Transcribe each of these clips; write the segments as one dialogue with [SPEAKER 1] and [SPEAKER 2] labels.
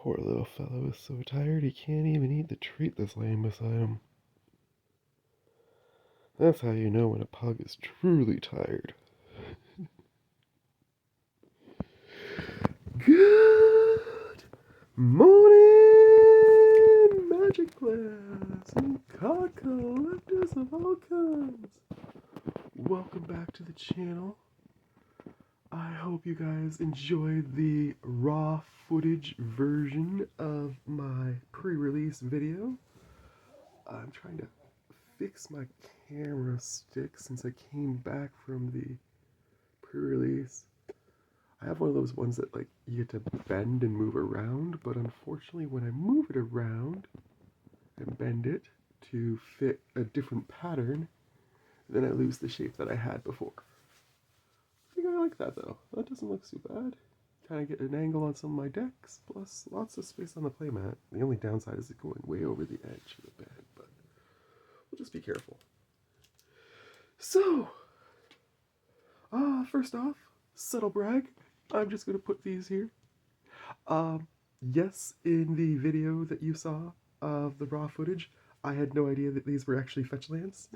[SPEAKER 1] Poor little fellow is so tired he can't even eat the treat that's laying beside him. That's how you know when a pug is truly tired. Good morning, Magic Class and card collectors of all kinds. Welcome back to the channel. I hope you guys enjoyed the raw footage version of my pre-release video. I'm trying to fix my camera stick since I came back from the pre-release. I have one of those ones that like you get to bend and move around, but unfortunately when I move it around and bend it to fit a different pattern, then I lose the shape that I had before. I think I like that though. That doesn't look too bad. Kind of get an angle on some of my decks, plus lots of space on the playmat. The only downside is it going way over the edge of the bed, but we'll just be careful. So, first off, subtle brag. I'm just going to put these here. Yes, in the video that you saw of the raw footage, I had no idea that these were actually fetch lands.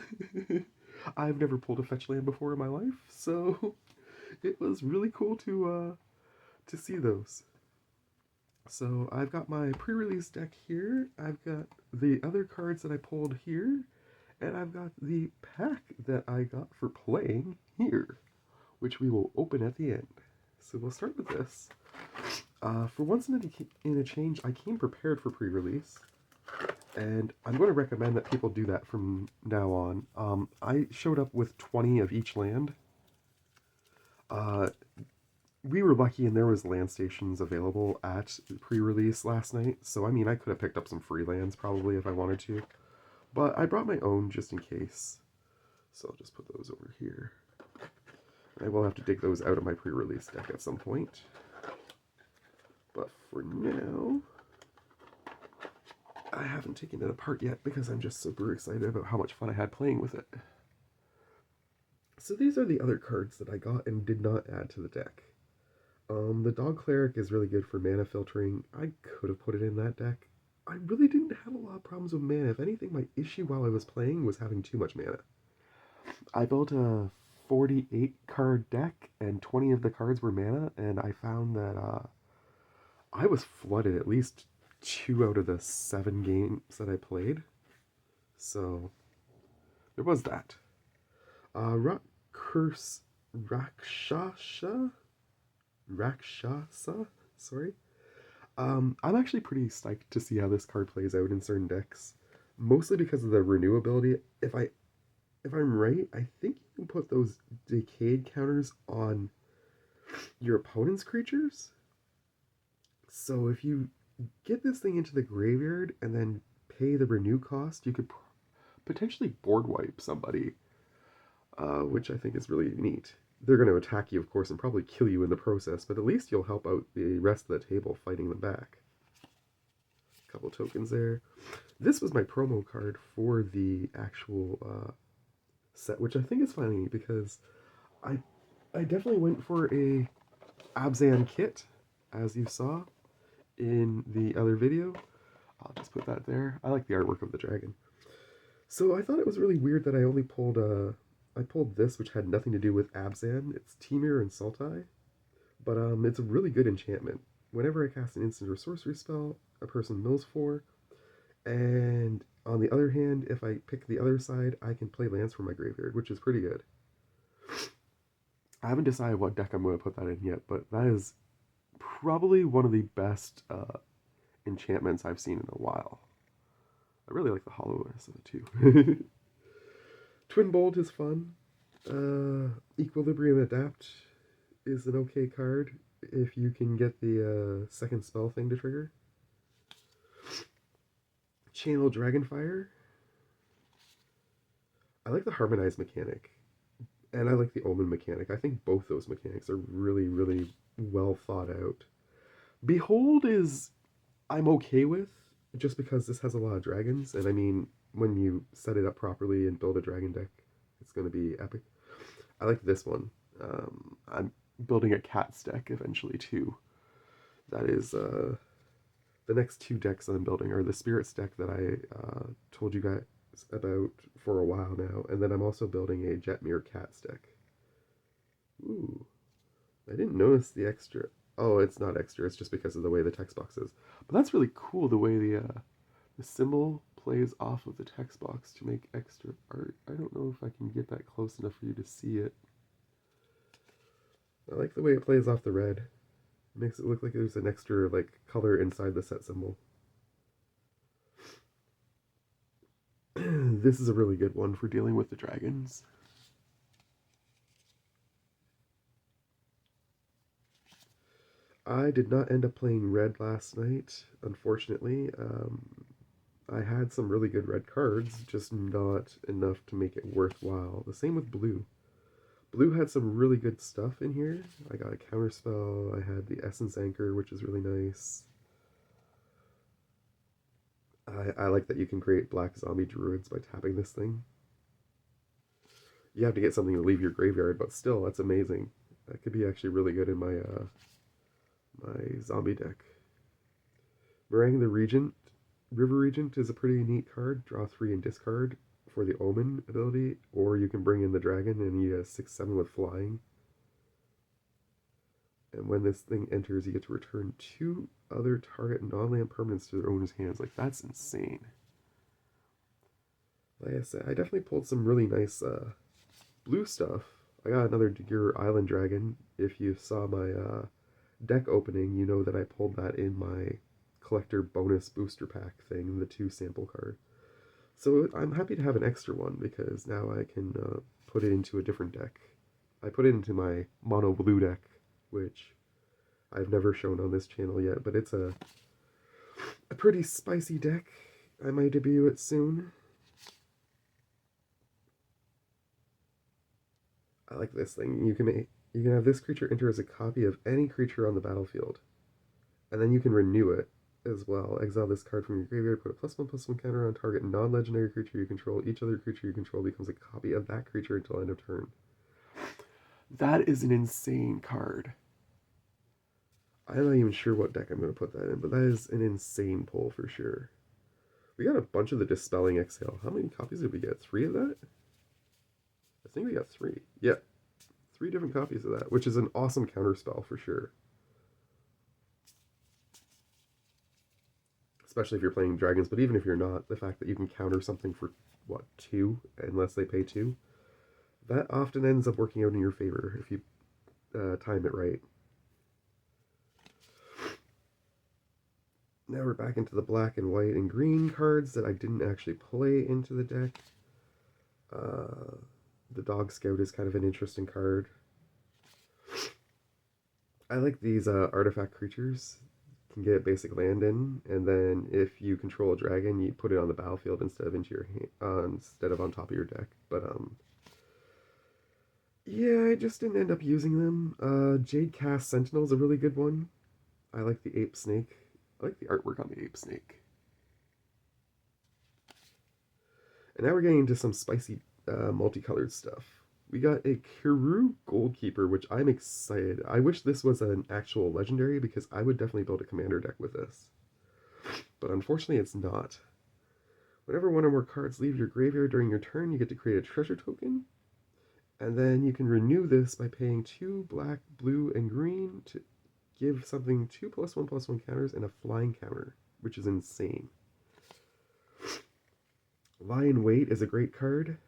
[SPEAKER 1] I've never pulled a fetch land before in my life, so it was really cool to see those. So I've got my pre-release deck here, I've got the other cards that I pulled here, and I've got the pack that I got for playing here, which we will open at the end. So we'll start with this. For once in a change, I came prepared for pre-release, and I'm going to recommend that people do that from now on. I showed up with 20 of each land. We were lucky and there was land stations available at pre-release last night, so I mean I could have picked up some free lands probably if I wanted to, but I brought my own just in case. So I'll just put those over here. I will have to dig those out of my pre-release deck at some point. But for now, I haven't taken it apart yet because I'm just super excited about how much fun I had playing with it. So these are the other cards that I got and did not add to the deck. The Dog Cleric is really good for mana filtering. I could have put it in that deck. I really didn't have a lot of problems with mana. If anything, my issue while I was playing was having too much mana. I built a 48 card deck and 20 of the cards were mana, and I found that I was flooded at least 2 out of the 7 games that I played. So there was that. Curse Rakshasa, sorry. I'm actually pretty psyched to see how this card plays out in certain decks, mostly because of the renewability. If I'm right, I think you can put those decayed counters on your opponent's creatures. So if you get this thing into the graveyard and then pay the renew cost, you could potentially board wipe somebody, which I think is really neat. They're going to attack you, of course, and probably kill you in the process, but at least you'll help out the rest of the table fighting them back. A couple tokens there. This was my promo card for the actual set, which I think is funny because I definitely went for a Abzan kit, as you saw in the other video. I'll just put that there. I like the artwork of the dragon. So I thought it was really weird that I only pulled I pulled this, which had nothing to do with Abzan. It's Temur and Sultai, but it's a really good enchantment. Whenever I cast an instant or sorcery spell, a person mills 4, and on the other hand, if I pick the other side, I can play lands from my graveyard, which is pretty good. I haven't decided what deck I'm going to put that in yet, but that is probably one of the best enchantments I've seen in a while. I really like the hollowness of it too. Twin Bolt is fun. Equilibrium Adapt is an okay card if you can get the second spell thing to trigger. Channel Dragonfire. I like the Harmonized mechanic, and I like the Omen mechanic. I think both those mechanics are really, really well thought out. Behold is I'm okay with, just because this has a lot of dragons, and I mean, when you set it up properly and build a dragon deck, it's going to be epic. I like this one. I'm building a Cats deck eventually too. That is the the next two decks I'm building are the Spirits deck that I told you guys about for a while now, and then I'm also building a Jetmir Cats deck. Ooh, I didn't notice the extra. Oh, it's not extra. It's just because of the way the text box is. But that's really cool the way the symbol plays off of the text box to make extra art. I don't know if I can get that close enough for you to see it. I like the way it plays off the red. It makes it look like there's an extra like color inside the set symbol. This is a really good one for dealing with the dragons. I did not end up playing red last night, unfortunately. I had some really good red cards, just not enough to make it worthwhile. The same with blue. Blue had some really good stuff in here. I got a counterspell, I had the Essence Anchor, which is really nice. I like that you can create black zombie druids by tapping this thing. You have to get something to leave your graveyard, but still, that's amazing. That could be actually really good in my zombie deck. Meringue the Regent. River Regent is a pretty neat card. Draw 3 and discard for the Omen ability, or you can bring in the dragon and you get 6/7 with flying. And when this thing enters, you get to return 2 other target non-land permanents to their owner's hands. Like, that's insane. Like I said, I definitely pulled some really nice blue stuff. I got another Digger Island Dragon. If you saw my deck opening, you know that I pulled that in my collector bonus booster pack thing, the 2 sample card. So I'm happy to have an extra one because now I can put it into a different deck. I put it into my mono blue deck, which I've never shown on this channel yet, but it's a pretty spicy deck. I might debut it soon. I like this thing. You can have this creature enter as a copy of any creature on the battlefield, and then you can renew it as well. Exile this card from your graveyard, put a +1/+1 counter on target non-legendary creature you control. Each other creature you control becomes a copy of that creature until end of turn. That is an insane card. I'm not even sure what deck I'm going to put that in, but that is an insane pull for sure. We got a bunch of the Dispelling Exhale. How many copies did we get? 3 of that? I think we got 3. Yeah, 3 different copies of that, which is an awesome counterspell for sure. Especially if you're playing dragons, but even if you're not, the fact that you can counter something for, what, 2, unless they pay 2, that often ends up working out in your favor if you time it right. Now we're back into the black and white and green cards that I didn't actually play into the deck. The Dog Scout is kind of an interesting card. I like these artifact creatures. You can get basic land in, and then if you control a dragon, you put it on the battlefield instead of into your instead of on top of your deck. But yeah, I just didn't end up using them. Jade Cast Sentinel is a really good one. I like the Ape Snake. I like the artwork on the Ape Snake. And now we're getting into some spicy multicolored stuff. We got a Kiru Goldkeeper, which I'm excited. I wish this was an actual legendary because I would definitely build a commander deck with this. But unfortunately, it's not. Whenever one or more cards leave your graveyard during your turn, you get to create a treasure token. And then you can renew this by paying 2 black, blue, and green to give something 2 +1/+1 counters and a flying counter, which is insane. Lie in Wait is a great card.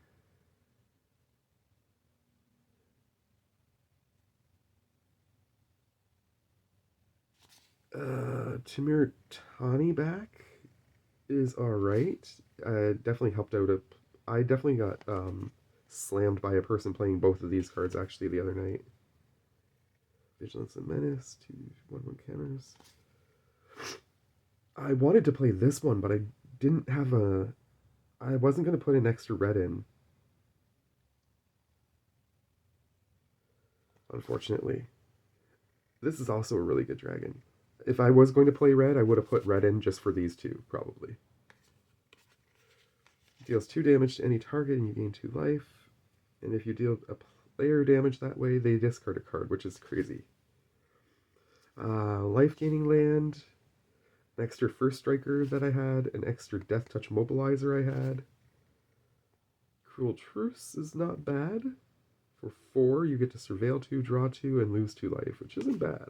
[SPEAKER 1] Timur Tani back is alright. Definitely helped out. I definitely got slammed by a person playing both of these cards actually the other night. Vigilance and Menace, 2 1/1 counters. I wanted to play this one, but I didn't have a. I wasn't going to put an extra red in. Unfortunately. This is also a really good dragon. If I was going to play red, I would have put red in just for these 2, probably. Deals 2 damage to any target and you gain 2 life. And if you deal a player damage that way, they discard a card, which is crazy. Life gaining land. an extra First Striker that I had, an extra Death Touch Mobilizer I had. Cruel Truce is not bad. For 4, you get to Surveil 2, draw 2, and lose 2 life, which isn't bad.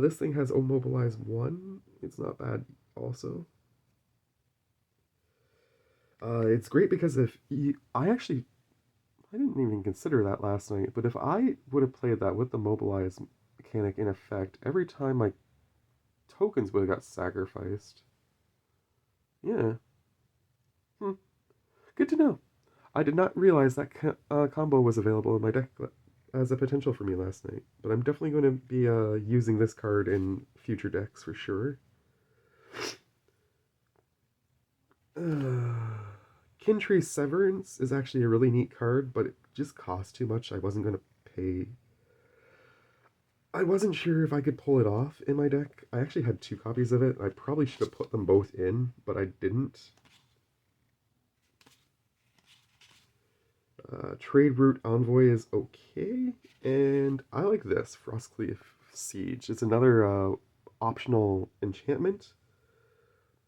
[SPEAKER 1] This thing has Immobilize 1. It's not bad also. It's great because if you, I didn't even consider that last night, but if I would have played that with the Mobilize mechanic in effect, every time my tokens would have got sacrificed. Yeah. Hmm. Good to know. I did not realize that combo was available in my deck as a potential for me last night, but I'm definitely going to be using this card in future decks for sure. Kintree Severance is actually a really neat card, but it just costs too much. I wasn't going to pay. I wasn't sure if I could pull it off in my deck. I actually had 2 copies of it. I probably should have put them both in, but I didn't. Trade Route Envoy is okay, and I like this, Frostcleave Siege. It's another optional enchantment.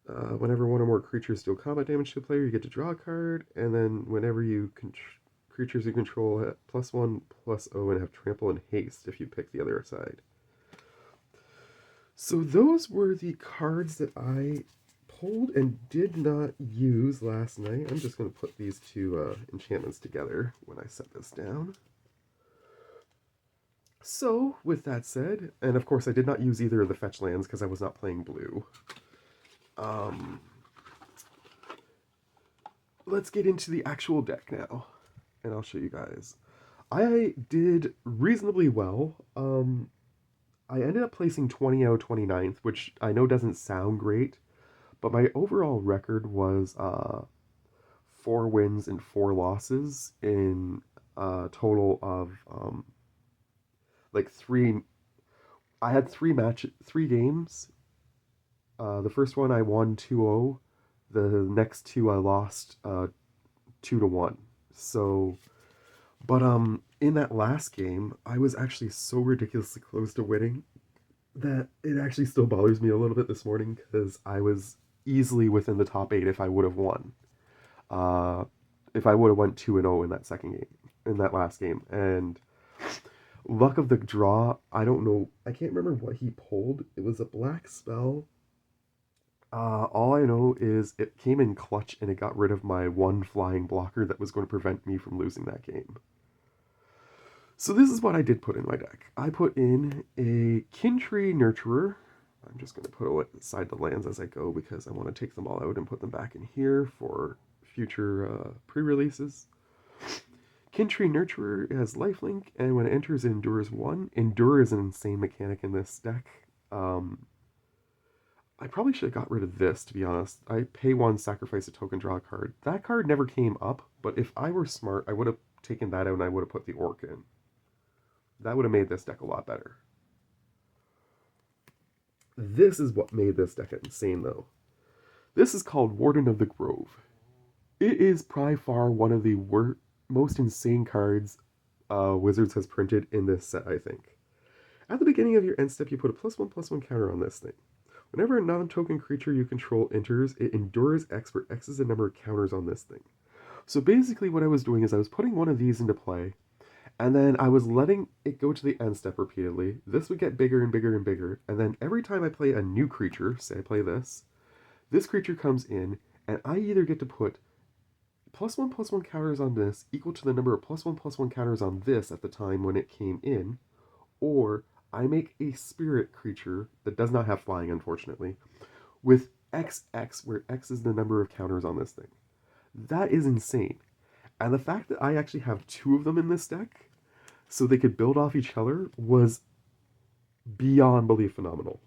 [SPEAKER 1] Whenever one or more creatures deal combat damage to a player, you get to draw a card, and then whenever you creatures you control have +1/+0 and have trample and haste if you pick the other side. So those were the cards that I pulled and did not use last night. I'm just going to put these 2 enchantments together when I set this down. So, with that said, and of course I did not use either of the fetch lands because I was not playing blue. Let's get into the actual deck now, and I'll show you guys. I did reasonably well. I ended up placing 20 out of 29th, which I know doesn't sound great, but my overall record was 4 wins and 4 losses in a total of like 3. I had 3 games. The first one I won 2-0. The next 2 I lost 2-1. So, but in that last game, I was actually so ridiculously close to winning that it actually still bothers me a little bit this morning because I was easily within the top 8 if I would have won. Uh, if I would have went 2-0 in that second game, in that last game, and luck of the draw, I don't know. I can't remember what he pulled. It was a black spell. All I know is it came in clutch and it got rid of my 1 flying blocker that was going to prevent me from losing that game. So this is what I did put in my deck. I put in a Kintree Nurturer. I'm just going to put aside the lands as I go because I want to take them all out and put them back in here for future pre-releases. Kintree Nurturer has lifelink, and when it enters, it endures 1. Endure is an insane mechanic in this deck. I probably should have got rid of this, to be honest. I pay 1, sacrifice a token, draw a card. That card never came up, but if I were smart, I would have taken that out and I would have put the Orc in. That would have made this deck a lot better. This is what made this deck insane, though. This is called Warden of the Grove. It is by far one of the most insane cards Wizards has printed in this set, I think. At the beginning of your end step, you put a +1/+1 counter on this thing. Whenever a non-token creature you control enters, it endures X, where X is the number of counters on this thing. So basically what I was doing is I was putting one of these into play, and then I was letting it go to the end step repeatedly. This would get bigger and bigger and bigger, and then every time I play a new creature, say I play this creature comes in, and I either get to put +1/+1 counters on this equal to the number of +1/+1 counters on this at the time when it came in, or I make a spirit creature that does not have flying, unfortunately, with XX, where X is the number of counters on this thing. That is insane. And the fact that I actually have 2 of them in this deck, so they could build off each other, was beyond belief phenomenal.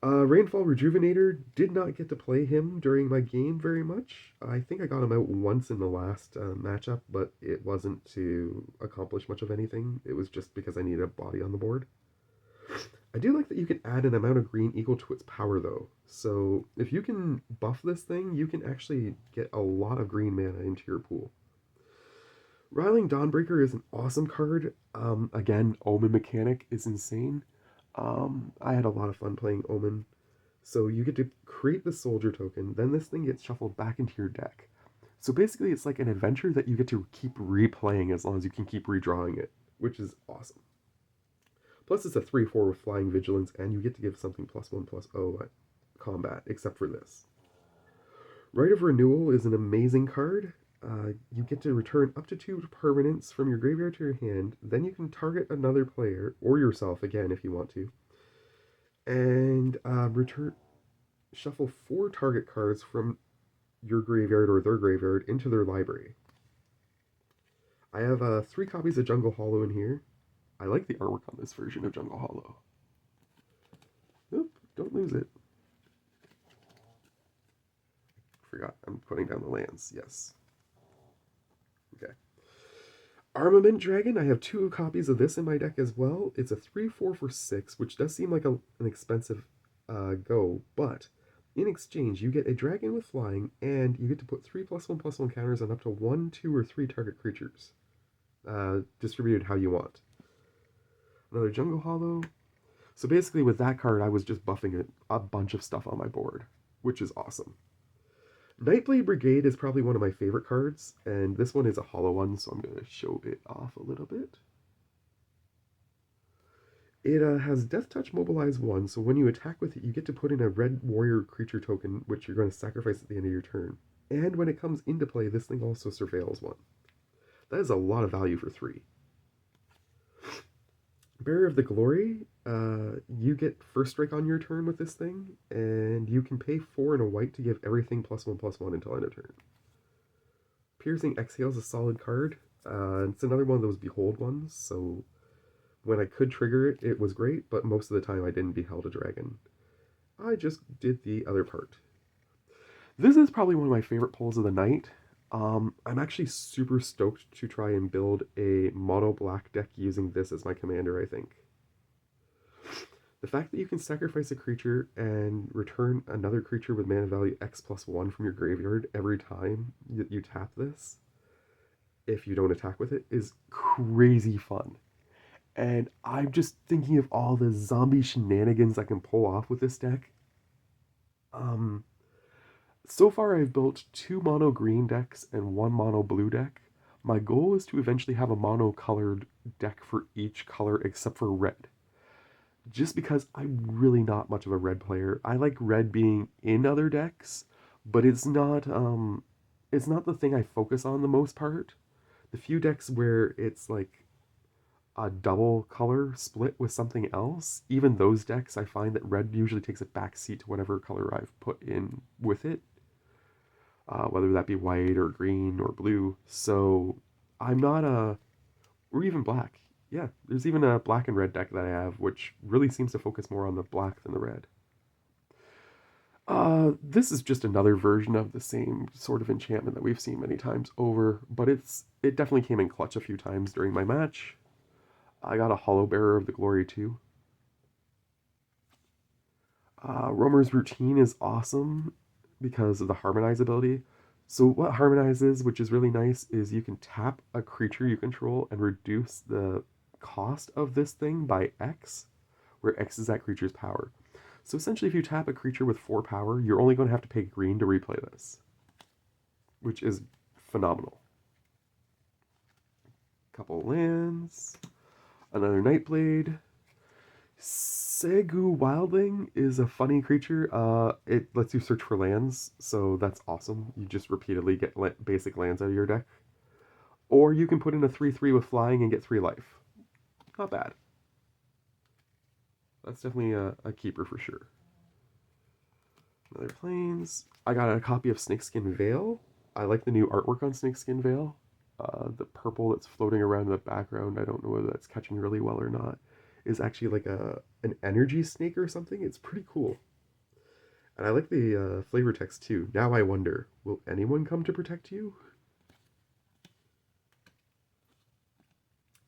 [SPEAKER 1] Rainfall Rejuvenator, did not get to play him during my game very much. I think I got him out once in the last matchup, but it wasn't to accomplish much of anything. It was just because I needed a body on the board. I do like that you can add an amount of green equal to its power, though. So if you can buff this thing, you can actually get a lot of green mana into your pool. Riling Dawnbreaker is an awesome card. Again, Omen mechanic is insane. I had a lot of fun playing Omen. So you get to create the soldier token, then this thing gets shuffled back into your deck. So basically, it's like an adventure that you get to keep replaying as long as you can keep redrawing it, which is awesome. Plus, it's a 3/4 with flying vigilance, and you get to give something +1/+0 at combat, except for this. Rite of Renewal is an amazing card. You get to return up to 2 permanents from your graveyard to your hand. Then you can target another player, or yourself again if you want to, and return shuffle 4 target cards from your graveyard or their graveyard into their library. I have 3 copies of Jungle Hollow in here. I like the artwork on this version of Jungle Hollow. Oop, don't lose it. Forgot, I'm putting down the lands, yes. Okay. Armament Dragon, I have 2 copies of this in my deck as well. It's a 3/4 for 6, which does seem like an expensive go, but in exchange, you get a dragon with flying, and you get to put 3+1/+1 counters on up to 1, 2, or 3 target creatures, distributed how you want. Another Jungle Hollow. So basically, with that card, I was just buffing a bunch of stuff on my board, which is awesome. Nightblade Brigade is probably one of my favorite cards, and this one is a hollow one, so I'm going to show it off a little bit. It has Death Touch Mobilize 1, so when you attack with it, you get to put in a red warrior creature token, which you're going to sacrifice at the end of your turn. And when it comes into play, this thing also surveils 1. That is a lot of value for 3. Bearer of the Glory, you get first strike on your turn with this thing, and you can pay 4 and a white to give everything +1/+1 until end of turn. Piercing Exhale is a solid card. It's another one of those Behold ones, so when I could trigger it, it was great, but most of the time I didn't Behold a Dragon. I just did the other part. This is probably one of my favorite pulls of the night. I'm actually super stoked to try and build a mono black deck using this as my commander, I think. The fact that you can sacrifice a creature and return another creature with mana value X+1 from your graveyard every time you tap this, if you don't attack with it, is crazy fun. And I'm just thinking of all the zombie shenanigans I can pull off with this deck. Um, So far, I've built 2 mono green decks and 1 mono blue deck. My goal is to eventually have a mono colored deck for each color except for red. Just because I'm really not much of a red player. I like red being in other decks, but it's not the thing I focus on the most part. The few decks where it's like a double color split with something else, even those decks I find that red usually takes a backseat to whatever color I've put in with it, whether that be white or green or blue. So I'm not a, or even black. Yeah, there's even a black and red deck that I have, which really seems to focus more on the black than the red. This is just another version of the same sort of enchantment that we've seen many times over, but it definitely came in clutch a few times during my match. I got a Hollow Bearer of the Glory too. Roamer's Routine is awesome because of the Harmonize ability. So what Harmonize is, which is really nice, is you can tap a creature you control and reduce the cost of this thing by X, where X is that creature's power. So essentially, if you tap a creature with 4 power, you're only going to have to pay green to replay this, which is phenomenal. Couple lands, another Nightblade. Segu Wildling is a funny creature. It lets you search for lands, so that's awesome. You just repeatedly get basic lands out of your deck. Or you can put in a 3/3 with flying and get 3 life. Not bad. That's definitely a keeper for sure. Another plains. I got a copy of Snakeskin Veil. I like the new artwork on Snakeskin Veil. The purple that's floating around in the background, I don't know whether that's catching really well or not, is actually like an energy snake or something. It's pretty cool. And I like the flavor text too. Now I wonder, will anyone come to protect you?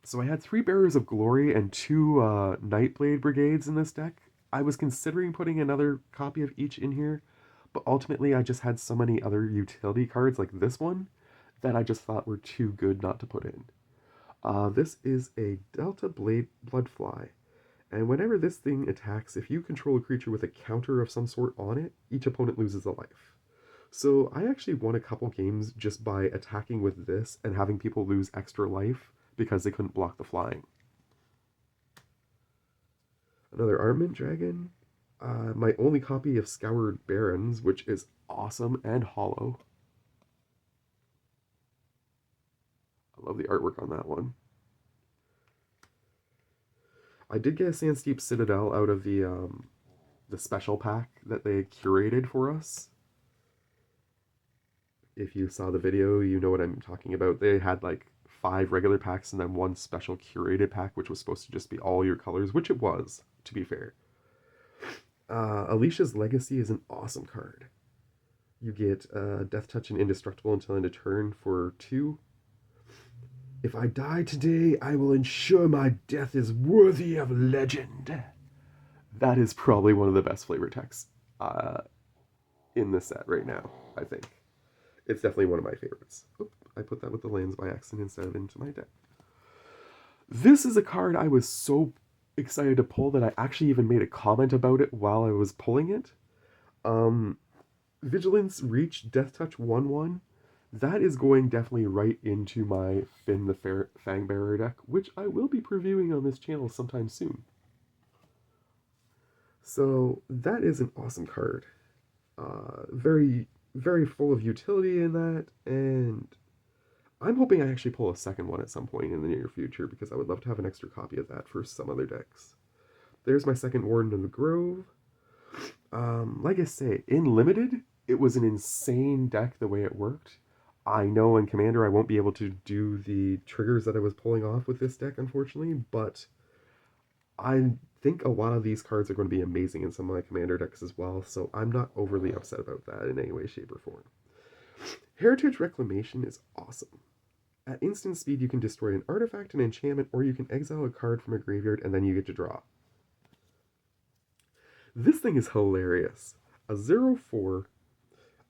[SPEAKER 1] So I had 3 Bearers of Glory and 2 Nightblade Brigades in this deck. I was considering putting another copy of each in here, but ultimately I just had so many other utility cards like this one that I just thought were too good not to put in. This is a Delta Blade Bloodfly, And whenever this thing attacks, if you control a creature with a counter of some sort on it, each opponent loses a life. So I actually won a couple games just by attacking with this and having people lose extra life because they couldn't block the flying. Another Armament Dragon. My only copy of Scoured Barrens, which is awesome and hollow. I love the artwork on that one. I did get a Sandsteep Citadel out of the special pack that they curated for us. If you saw the video, you know what I'm talking about. They had like 5 regular packs and then one special curated pack, which was supposed to just be all your colors, which it was, to be fair. Alicia's Legacy is an awesome card. You get Death Touch and Indestructible until end of turn for 2. If I die today, I will ensure my death is worthy of legend. That is probably one of the best flavor texts in the set right now, I think. It's definitely one of my favorites. Oop, I put that with the lands by accident instead of into my deck. This is a card I was so excited to pull that I actually even made a comment about it while I was pulling it. Vigilance, Reach, Death Touch 1/1. That is going definitely right into my Finn the Fangbearer deck, which I will be previewing on this channel sometime soon. So that is an awesome card. Very, very full of utility in that, and I'm hoping I actually pull a second one at some point in the near future because I would love to have an extra copy of that for some other decks. There's my second Warden of the Grove. Like I say, in Limited, it was an insane deck the way it worked. I know in Commander I won't be able to do the triggers that I was pulling off with this deck, unfortunately, but I think a lot of these cards are going to be amazing in some of my Commander decks as well, so I'm not overly upset about that in any way, shape, or form. Heritage Reclamation is awesome. At instant speed, you can destroy an artifact, an enchantment, or you can exile a card from a graveyard and then you get to draw. This thing is hilarious. A 0/4,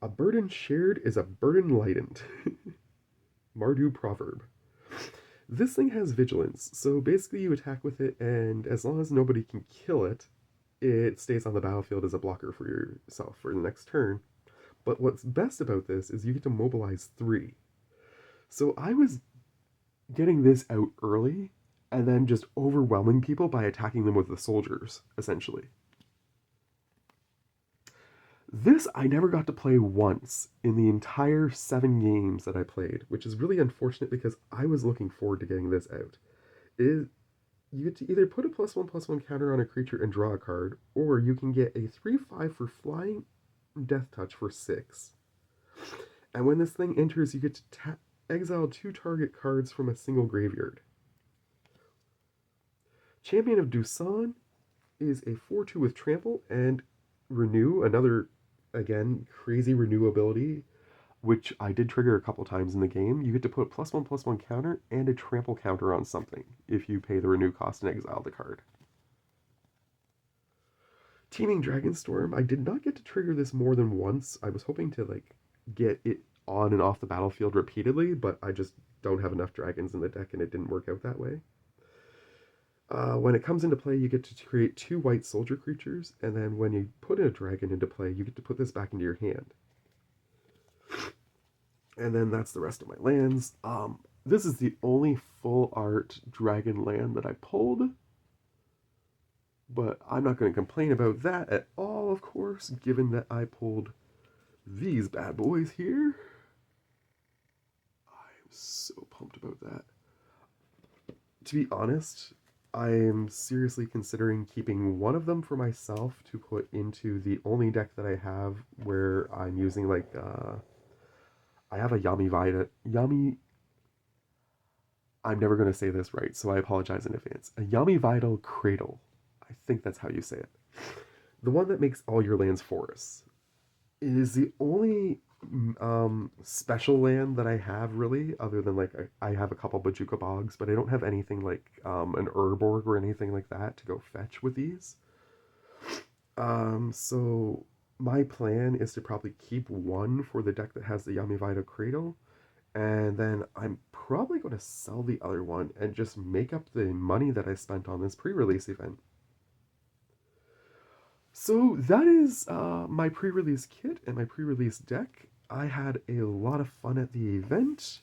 [SPEAKER 1] a burden shared is a burden lightened. Mardu Proverb. This thing has vigilance, so basically you attack with it, and as long as nobody can kill it, it stays on the battlefield as a blocker for yourself for the next turn. But what's best about this is you get to mobilize 3. So I was getting this out early, and then just overwhelming people by attacking them with the soldiers, essentially. This I never got to play once in the entire 7 games that I played, which is really unfortunate because I was looking forward to getting this out. You get to either put a +1/+1 counter on a creature and draw a card, or you can get a 3/5 for flying Death Touch for 6. And when this thing enters, you get to exile 2 target cards from a single graveyard. Champion of Dusan is a 4/2 with Trample and Renew, another, again, crazy renew ability, which I did trigger a couple times in the game. You get to put a +1/+1 counter and a trample counter on something if you pay the renew cost and exile the card. Teeming Dragonstorm, I did not get to trigger this more than once. I was hoping to get it on and off the battlefield repeatedly, but I just don't have enough dragons in the deck and it didn't work out that way. When it comes into play, you get to create 2 white soldier creatures, and then when you put a dragon into play, you get to put this back into your hand. And then that's the rest of my lands. This is the only full art dragon land that I pulled, but I'm not going to complain about that at all, of course, given that I pulled these bad boys here. I'm so pumped about that. To be honest, I'm seriously considering keeping one of them for myself to put into the only deck that I have where I'm using I have a I'm never going to say this right, so I apologize in advance. A Yami Vital Cradle. I think that's how you say it. The one that makes all your lands forests. It is the only special land that I have, really, other than I have a couple Bajuka Bogs, but I don't have anything like an Urborg or anything like that to go fetch with these. So my plan is to probably keep one for the deck that has the Yami Vita Cradle, and then I'm probably going to sell the other one and just make up the money that I spent on this pre-release event So that is my pre-release kit and my pre-release deck. I had a lot of fun at the event,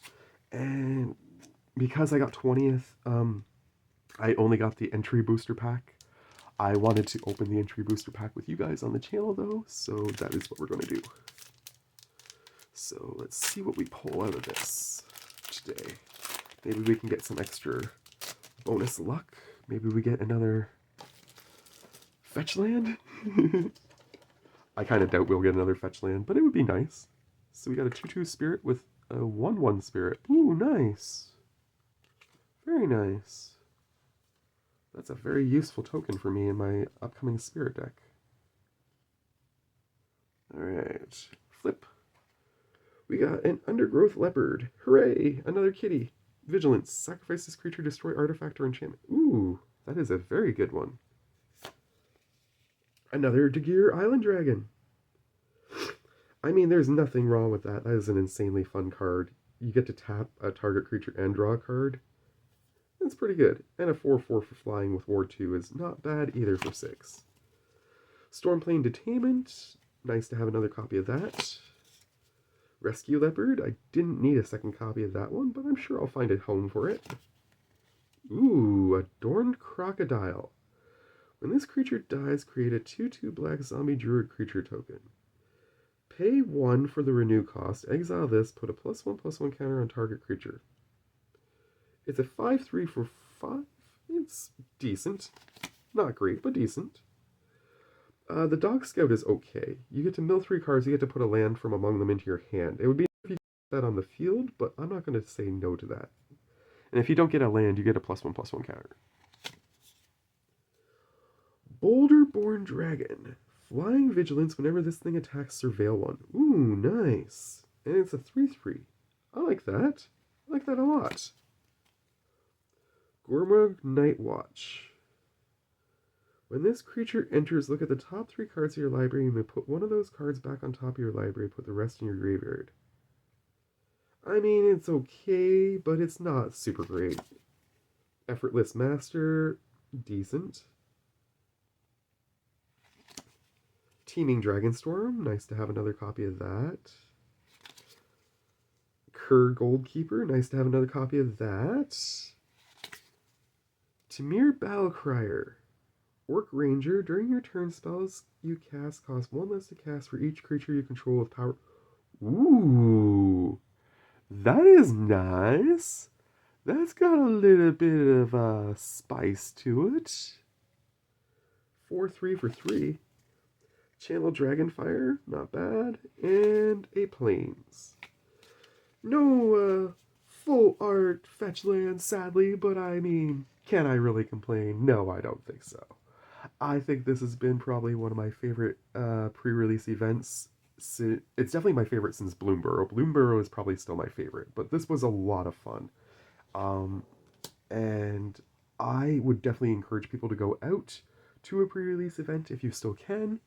[SPEAKER 1] and because I got 20th, I only got the entry booster pack. I wanted to open the entry booster pack with you guys on the channel though, so that is what we're going to do. So let's see what we pull out of this today. Maybe we can get some extra bonus luck. Maybe we get another fetch land. I kind of doubt we'll get another fetch land, but it would be nice. So we got a 2/2 spirit with a 1/1 spirit. Ooh, nice. Very nice. That's a very useful token for me in my upcoming spirit deck. Alright, flip. We got an undergrowth leopard. Hooray! Another kitty. Vigilance. Sacrifice this creature, destroy artifact or enchantment. Ooh, that is a very good one. Another Dagir Island Dragon. I mean, there's nothing wrong with that. That is an insanely fun card. You get to tap a target creature and draw a card. That's pretty good. And a 4/4 for flying with Ward 2 is not bad either for 6. Stormplane Detainment. Nice to have another copy of that. Rescue Leopard. I didn't need a second copy of that one, but I'm sure I'll find a home for it. Ooh, Adorned Crocodile. When this creature dies, create a 2/2 black zombie druid creature token. Pay 1 for the renew cost, exile this, put a +1/+1 counter on target creature. It's a 5/3 for 5. It's decent. Not great, but decent. The Dog Scout is okay. You get to mill 3 cards, you get to put a land from among them into your hand. It would be if you put that on the field, but I'm not going to say no to that. And if you don't get a land, you get a +1/+1 counter. Boulder-born Dragon. Flying Vigilance whenever this thing attacks, surveil 1. Ooh, nice. And it's a 3/3. I like that. I like that a lot. Gormug Night Watch. When this creature enters, look at the top 3 cards of your library. You may put one of those cards back on top of your library, put the rest in your graveyard. I mean, it's okay, but it's not super great. Effortless Master, decent. Teeming Dragonstorm, nice to have another copy of that. Kerr Goldkeeper, nice to have another copy of that. Tamir Battlecrier. Orc Ranger, during your turn, spells you cast cost 1 less to cast for each creature you control with power. Ooh, that is nice. That's got a little bit of spice to it. 4/3 for 3. Channel Dragonfire, not bad. And a Plains. No full art fetch land, sadly, but I mean, can I really complain? No, I don't think so. I think this has been probably one of my favorite pre-release events. It's definitely my favorite since Bloomborough. Bloomborough is probably still my favorite, but this was a lot of fun. And I would definitely encourage people to go out to a pre-release event if you still can.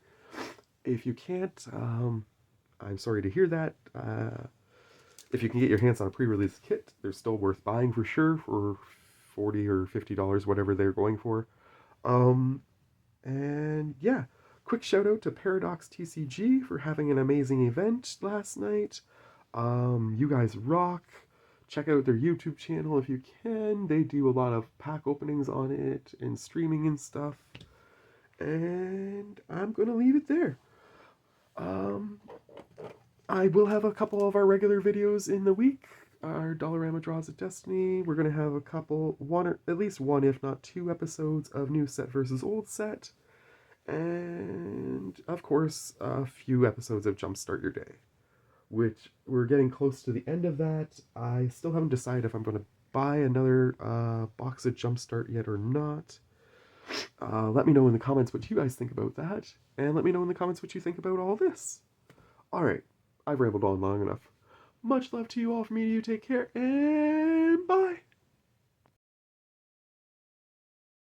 [SPEAKER 1] If you can't, I'm sorry to hear that. If you can get your hands on a pre-release kit, they're still worth buying for sure for $40 or $50, whatever they're going for. And yeah, quick shout out to Paradox TCG for having an amazing event last night. You guys rock. Check out their YouTube channel if you can. They do a lot of pack openings on it and streaming and stuff. And I'm going to leave it there. I will have a couple of our regular videos in the week. Our Dollarama Draws of Destiny. We're going to have a couple, at least one, if not 2 episodes of New Set versus Old Set. And, of course, a few episodes of Jumpstart Your Day, which we're getting close to the end of that. I still haven't decided if I'm going to buy another box of Jumpstart yet or not. Let me know in the comments what you guys think about that, and let me know in the comments what you think about all this. Alright, I've rambled on long enough. Much love to you all from me. You take care, and bye!